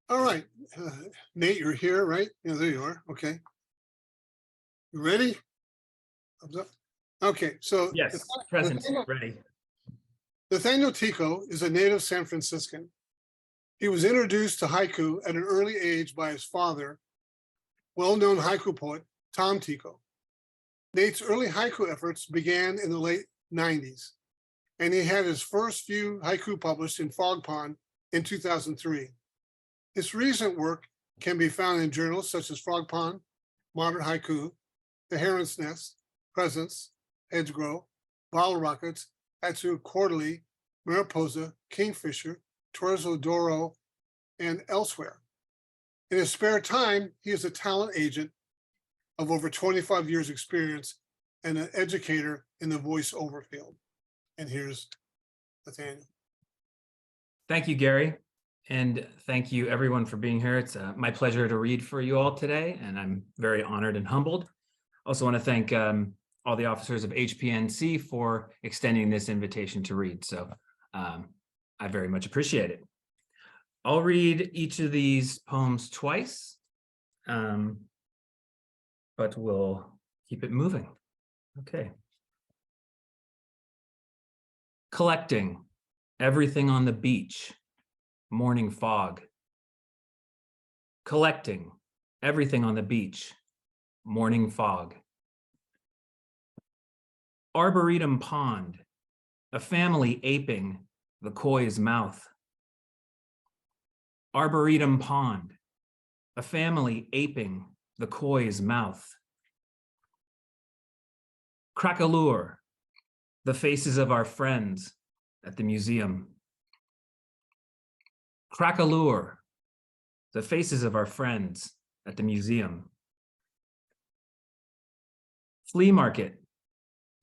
All right, Nate, you're here, right? Yeah, there you are. Okay, you ready? Thumbs up. Okay, so Yes, present, Nathaniel, ready. Nathaniel Tico is a native San Franciscan. He was introduced to haiku at an early age by his father, well-known haiku poet Tom Tico. Nate's early haiku efforts began in the late 90s, and he had his first few haiku published in Fog Pond in 2003. His recent work can be found in journals such as Frog Pond, Modern Haiku, The Heron's Nest, Presence, Hedgerow, Bottle Rockets, Hatsu Quarterly, Mariposa, Kingfisher, Torso Doro, and elsewhere. In his spare time, he is a talent agent of over 25 years experience and an educator in the voiceover field. And here's Nathaniel. Thank you, Gary. And thank you everyone for being here. It's my pleasure to read for you all today, and I'm very honored and humbled. Also want to thank all the officers of HPNC for extending this invitation to read. So I very much appreciate it. I'll read each of these poems twice, but we'll keep it moving. Okay. Collecting everything on the beach, morning fog. Collecting everything on the beach, morning fog. Arboretum pond, a family aping the koi's mouth. Arboretum pond, a family aping the koi's mouth. Crackalure, the faces of our friends at the museum. Crackalure, the faces of our friends at the museum. Flea market,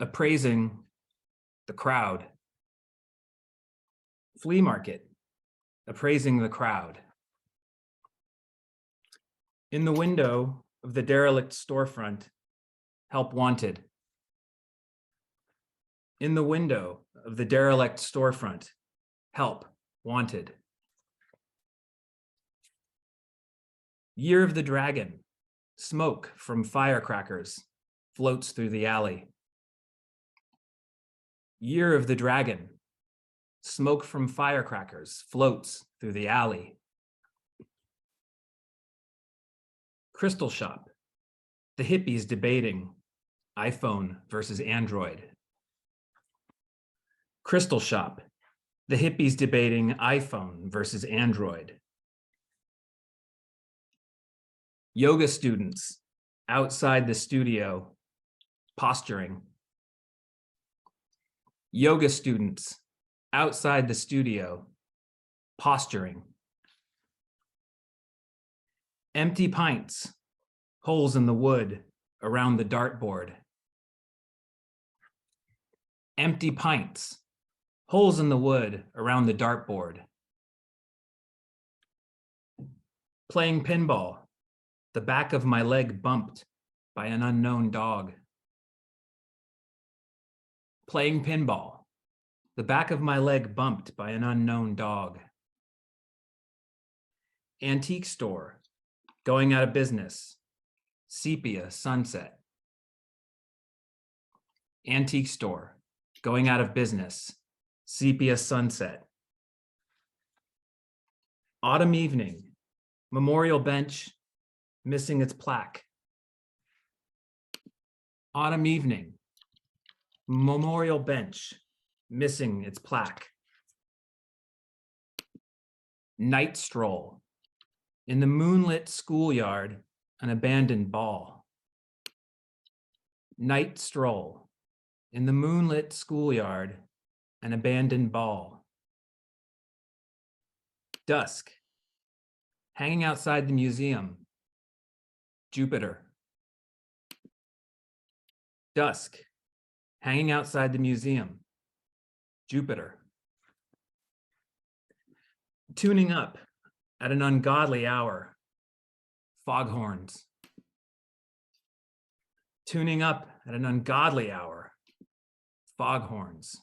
appraising the crowd. Flea market, appraising the crowd. In the window of the derelict storefront, help wanted. In the window of the derelict storefront, help wanted. Year of the Dragon, smoke from firecrackers floats through the alley. Year of the Dragon, smoke from firecrackers floats through the alley. Crystal Shop, the hippies debating iPhone versus Android. Crystal Shop, the hippies debating iPhone versus Android. Yoga students outside the studio posturing. Yoga students outside the studio posturing. Empty pints, holes in the wood around the dartboard. Empty pints, holes in the wood around the dartboard. Playing pinball, the back of my leg bumped by an unknown dog. Playing pinball, the back of my leg bumped by an unknown dog. Antique store, going out of business, sepia sunset. Antique store, going out of business, sepia sunset. Autumn evening, memorial bench, missing its plaque. Autumn evening, memorial bench, missing its plaque. Night stroll, in the moonlit schoolyard, an abandoned ball. Night stroll, in the moonlit schoolyard, an abandoned ball. Dusk, hanging outside the museum, Jupiter. Dusk, hanging outside the museum, Jupiter. Tuning up at an ungodly hour, foghorns. Tuning up at an ungodly hour, foghorns.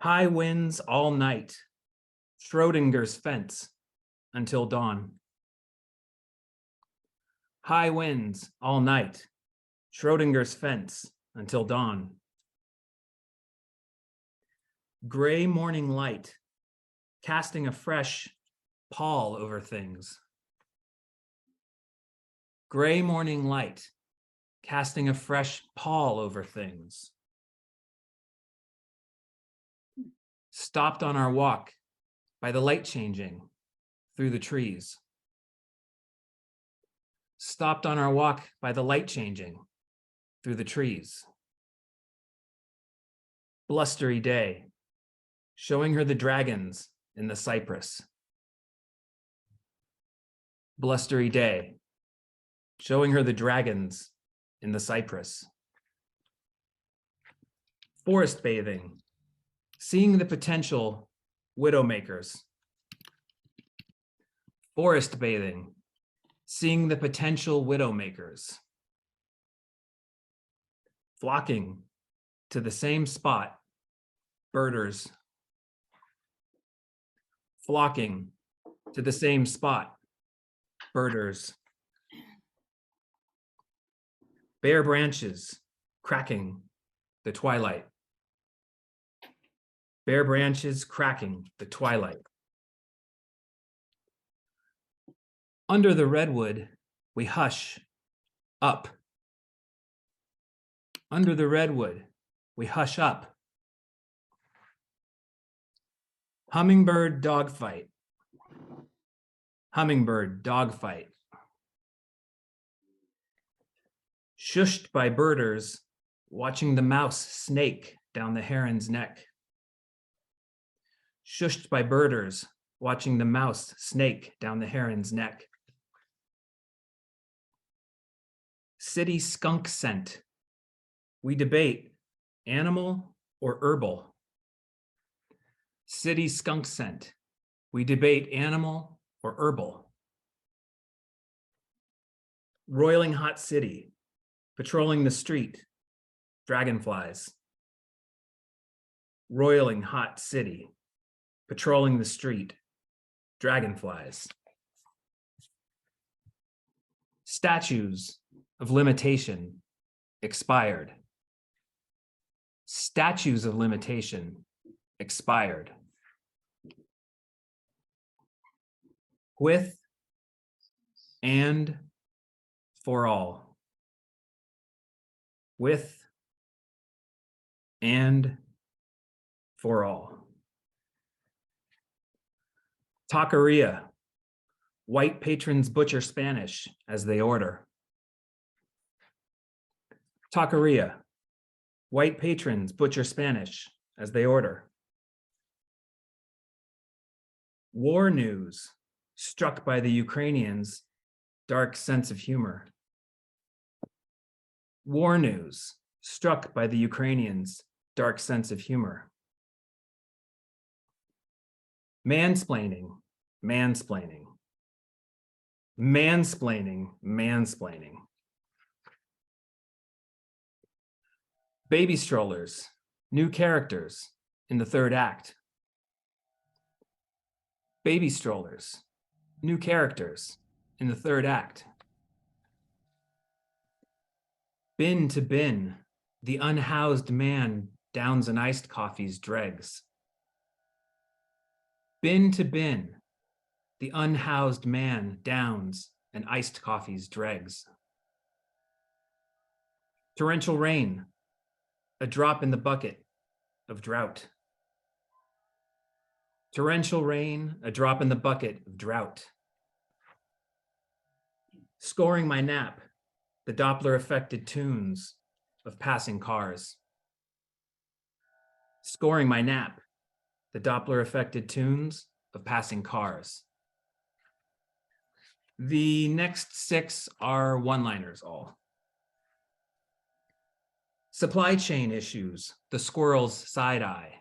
High winds all night, Schrodinger's fence until dawn. High winds all night. Schrodinger's fence until dawn. Gray morning light, casting a fresh pall over things. Gray morning light, casting a fresh pall over things. Stopped on our walk by the light changing through the trees. Stopped on our walk by the light changing through the trees. Blustery day, showing her the dragons in the cypress. Blustery day, showing her the dragons in the cypress. Forest bathing, seeing the potential widowmakers. Forest bathing, seeing the potential widowmakers. Flocking to the same spot, birders. Flocking to the same spot, birders. Bare branches cracking the twilight. Bare branches cracking the twilight. Under the redwood, we hush up. Under the redwood, we hush up. Hummingbird dogfight. Hummingbird dogfight. Shushed by birders, watching the mouse snake down the heron's neck. Shushed by birders, watching the mouse snake down the heron's neck. City skunk scent. We debate animal or herbal. City skunk scent. We debate animal or herbal. Roiling hot city, patrolling the street, dragonflies. Roiling hot city, patrolling the street, dragonflies. Statues of limitation expired. Statues of limitation expired. With and for all. With and for all. Taqueria. White patrons butcher Spanish as they order. Taqueria. White patrons butcher Spanish as they order. War news, struck by the Ukrainians' dark sense of humor. War news, struck by the Ukrainians' dark sense of humor. Mansplaining, mansplaining. Mansplaining, mansplaining. Baby strollers, new characters in the third act. Baby strollers, new characters in the third act. Bin to bin, the unhoused man downs an iced coffee's dregs. Bin to bin, the unhoused man downs an iced coffee's dregs. Torrential rain, a drop in the bucket of drought. Torrential rain, a drop in the bucket of drought. Scoring my nap, the Doppler-affected tunes of passing cars. Scoring my nap, the Doppler-affected tunes of passing cars. The next 6 are one-liners all. Supply chain issues, the squirrel's side eye.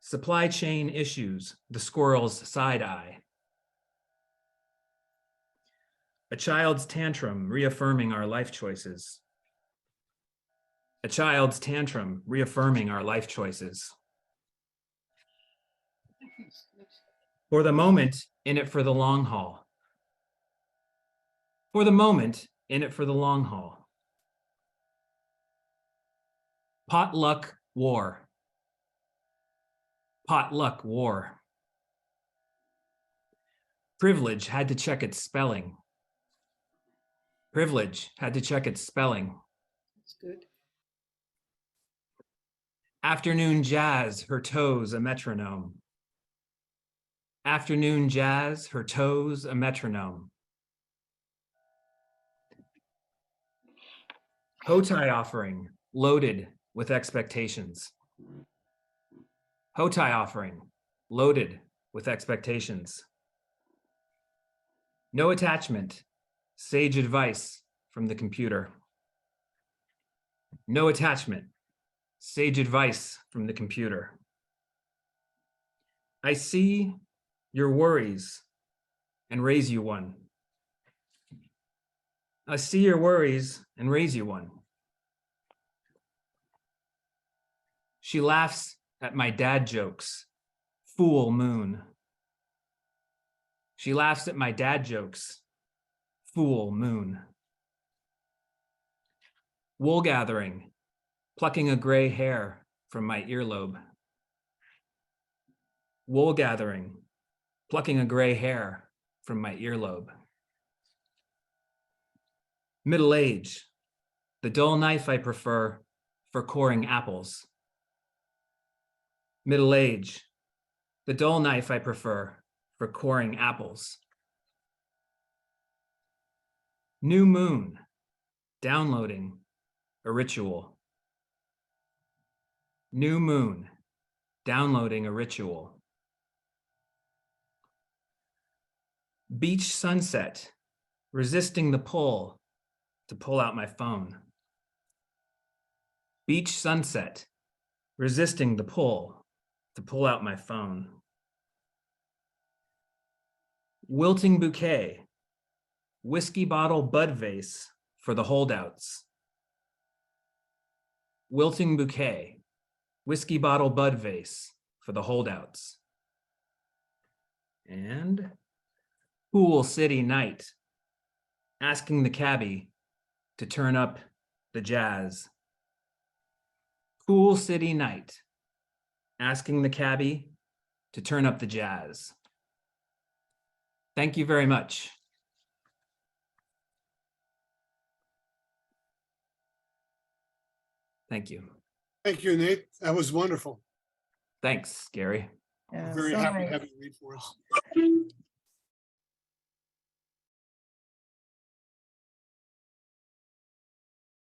Supply chain issues, the squirrel's side eye. A child's tantrum reaffirming our life choices. A child's tantrum reaffirming our life choices. For the moment, in it for the long haul. For the moment, in it for the long haul. Potluck war. Potluck war. Privilege had to check its spelling. Privilege had to check its spelling. That's good. Afternoon jazz, her toes a metronome. Afternoon jazz, her toes a metronome. Hotai offering, loaded with expectations. Hotai offering, loaded with expectations. No attachment, sage advice from the computer. No attachment, sage advice from the computer. I see your worries and raise you one. I see your worries and raise you one. She laughs at my dad jokes, fool moon. She laughs at my dad jokes, fool moon. Wool gathering, plucking a gray hair from my earlobe. Wool gathering, plucking a gray hair from my earlobe. Middle age, the dull knife I prefer for coring apples. Middle age, the dull knife I prefer for coring apples. New moon, downloading a ritual. New moon, downloading a ritual. Beach sunset, resisting the pull to pull out my phone. Beach sunset, resisting the pull to pull out my phone. Wilting bouquet, whiskey bottle bud vase for the holdouts. Wilting bouquet, whiskey bottle bud vase for the holdouts. And pool city night, asking the cabbie to turn up the jazz. Pool city night, asking the cabbie to turn up the jazz. Thank you very much. Thank you. Thank you, Nate. That was wonderful. Thanks, Gary. Yeah, Very so happy to nice. have you read for us.